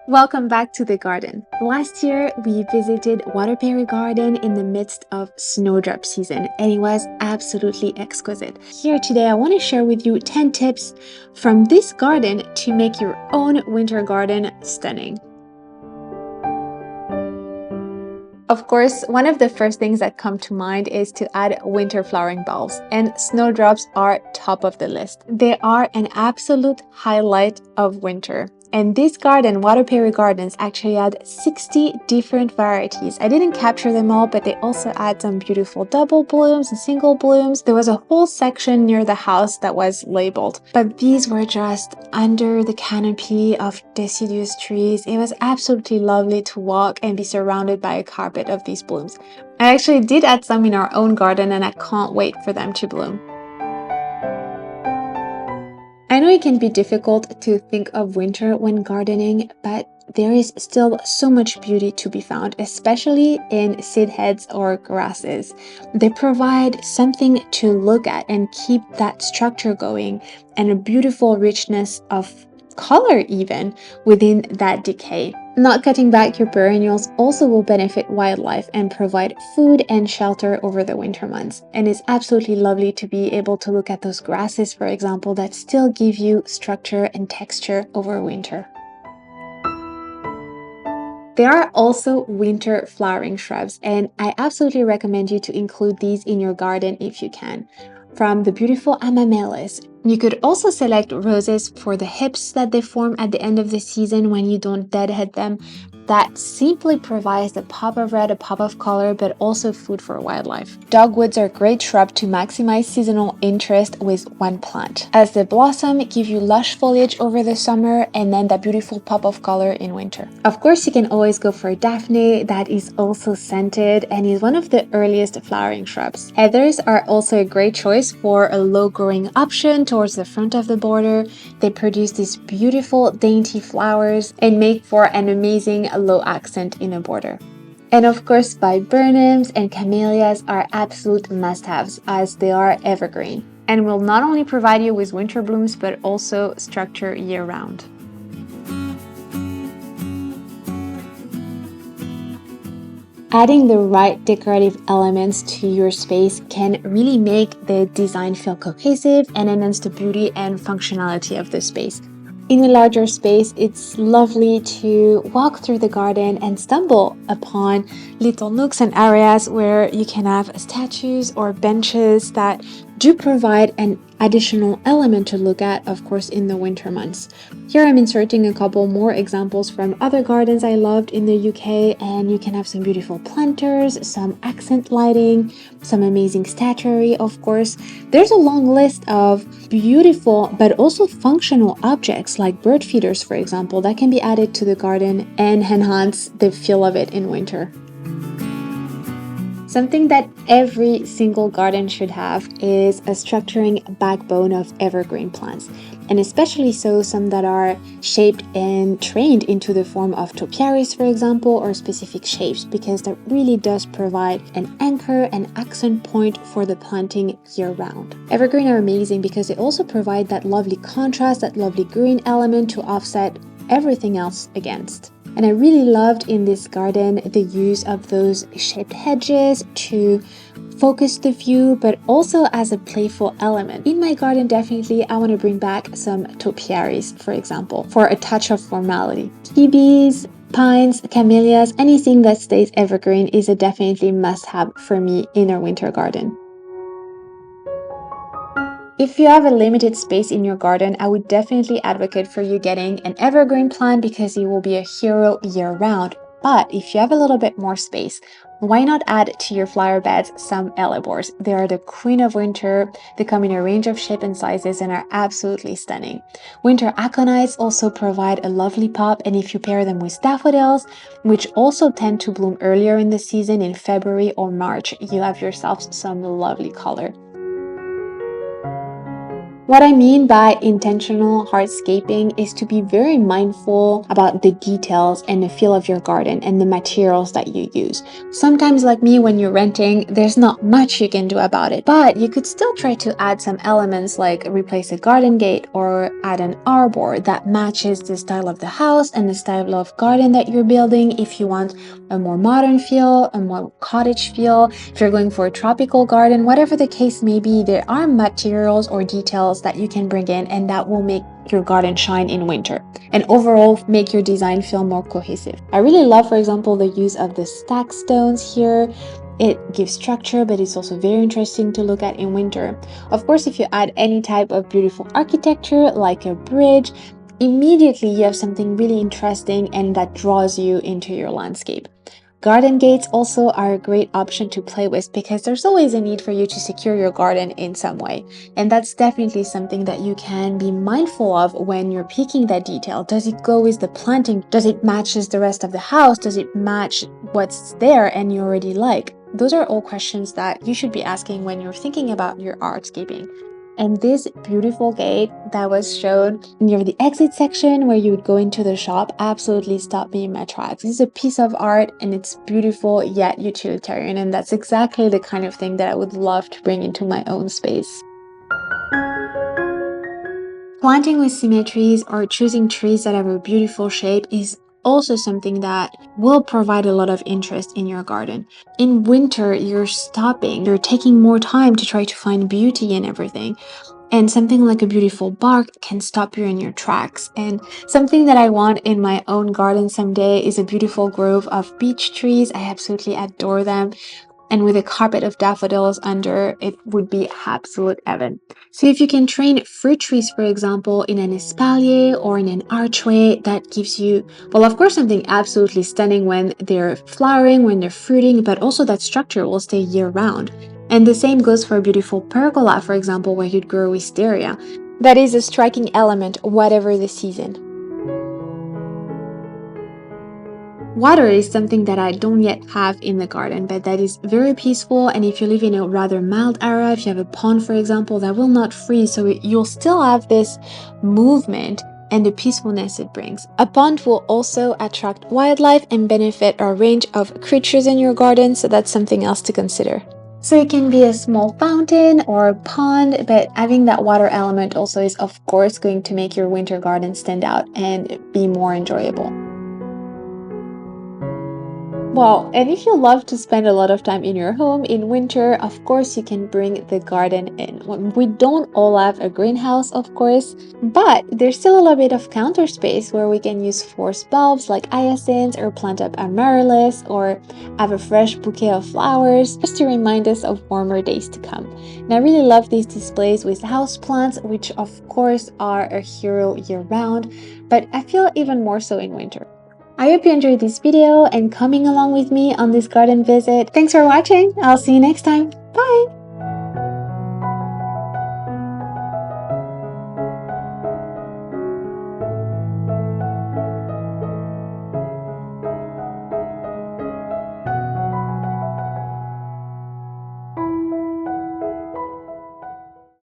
Welcome back to the garden. Last year, we visited Waterperry Garden in the midst of snowdrop season, and it was absolutely exquisite. Here today, I want to share with you 10 tips from this garden to make your own winter garden stunning. Of course, one of the first things that come to mind is to add winter flowering bulbs, and snowdrops are top of the list. They are an absolute highlight of winter. And this garden, Waterperry Gardens, actually had 60 different varieties. I didn't capture them all, but they also had some beautiful double blooms and single blooms. There was a whole section near the house that was labeled, but these were just under the canopy of deciduous trees. It was absolutely lovely to walk and be surrounded by a carpet of these blooms. I actually did add some in our own garden, and I can't wait for them to bloom. I know it can be difficult to think of winter when gardening, but there is still so much beauty to be found, especially in seed heads or grasses. They provide something to look at and keep that structure going, and a beautiful richness of color even within that decay. Not cutting back your perennials also will benefit wildlife and provide food and shelter over the winter months. And it's absolutely lovely to be able to look at those grasses, for example, that still give you structure and texture over winter. There are also winter flowering shrubs, and I absolutely recommend you to include these in your garden if you can. From the beautiful amamelis. You could also select roses for the hips that they form at the end of the season when you don't deadhead them. That simply provides a pop of red, a pop of color, but also food for wildlife. Dogwoods are a great shrub to maximize seasonal interest with one plant, as they blossom, give you lush foliage over the summer, and then that beautiful pop of color in winter. Of course, you can always go for Daphne, that is also scented and is one of the earliest flowering shrubs. Heathers are also a great choice for a low-growing option towards the front of the border. They produce these beautiful, dainty flowers and make for an amazing low accent in a border. And of course, viburnums and camellias are absolute must-haves as they are evergreen and will not only provide you with winter blooms but also structure year-round. Adding the right decorative elements to your space can really make the design feel cohesive and enhance the beauty and functionality of the space. In a larger space, it's lovely to walk through the garden and stumble upon little nooks and areas where you can have statues or benches that do provide an additional element to look at, of course, in the winter months. Here I'm inserting a couple more examples from other gardens I loved in the UK, and you can have some beautiful planters, some accent lighting, some amazing statuary, of course. There's a long list of beautiful but also functional objects like bird feeders, for example, that can be added to the garden and enhance the feel of it in winter. Something that every single garden should have is a structuring backbone of evergreen plants, and especially so some that are shaped and trained into the form of topiaries, for example, or specific shapes, because that really does provide an anchor and accent point for the planting year-round. Evergreen are amazing because they also provide that lovely contrast, that lovely green element to offset everything else against. And I really loved in this garden the use of those shaped hedges to focus the view, but also as a playful element. In my garden, definitely, I want to bring back some topiaries, for example, for a touch of formality. Kibis, pines, camellias, anything that stays evergreen is a definitely must-have for me in a winter garden. If you have a limited space in your garden, I would definitely advocate for you getting an evergreen plant because it will be a hero year-round. But if you have a little bit more space, why not add to your flower beds some hellebores? They are the queen of winter. They come in a range of shapes and sizes and are absolutely stunning. Winter aconites also provide a lovely pop, and if you pair them with daffodils, which also tend to bloom earlier in the season in February or March, you have yourself some lovely color. What I mean by intentional hardscaping is to be very mindful about the details and the feel of your garden and the materials that you use. Sometimes, like me, when you're renting, there's not much you can do about it, but you could still try to add some elements like replace a garden gate or add an arbor that matches the style of the house and the style of garden that you're building. If you want a more modern feel, a more cottage feel, if you're going for a tropical garden, whatever the case may be, there are materials or details that you can bring in and that will make your garden shine in winter and overall make your design feel more cohesive. I really love, for example, the use of the stack stones here. It gives structure, but it's also very interesting to look at in winter. Of course, if you add any type of beautiful architecture like a bridge, immediately you have something really interesting and that draws you into your landscape. Garden gates also are a great option to play with because there's always a need for you to secure your garden in some way. And that's definitely something that you can be mindful of when you're picking that detail. Does it go with the planting? Does it matches the rest of the house? Does it match what's there and you already like? Those are all questions that you should be asking when you're thinking about your hardscaping. And this beautiful gate that was shown near the exit section where you would go into the shop absolutely stopped me in my tracks. This is a piece of art and it's beautiful yet utilitarian, and that's exactly the kind of thing that I would love to bring into my own space. Planting with symmetries or choosing trees that have a beautiful shape is also something that will provide a lot of interest in your garden. In winter, you're stopping, you're taking more time to try to find beauty in everything. And something like a beautiful bark can stop you in your tracks. And something that I want in my own garden someday is a beautiful grove of beech trees. I absolutely adore them. And with a carpet of daffodils under, it would be absolute heaven. So if you can train fruit trees, for example, in an espalier or in an archway, that gives you, well, of course, something absolutely stunning when they're flowering, when they're fruiting, but also that structure will stay year round. And the same goes for a beautiful pergola, for example, where you'd grow wisteria. That is a striking element, whatever the season. Water is something that I don't yet have in the garden, but that is very peaceful. And if you live in a rather mild area, if you have a pond, for example, that will not freeze, so you'll still have this movement and the peacefulness it brings. A pond will also attract wildlife and benefit a range of creatures in your garden, so that's something else to consider. So it can be a small fountain or a pond, but having that water element also is of course going to make your winter garden stand out and be more enjoyable. Well, and if you love to spend a lot of time in your home in winter, of course you can bring the garden in. We don't all have a greenhouse, of course, but there's still a little bit of counter space where we can use forced bulbs like hyacinths or plant up amaryllis or have a fresh bouquet of flowers just to remind us of warmer days to come. And I really love these displays with houseplants, which of course are a hero year round, but I feel even more so in winter. I hope you enjoyed this video and coming along with me on this garden visit. Thanks for watching. I'll see you next time. Bye!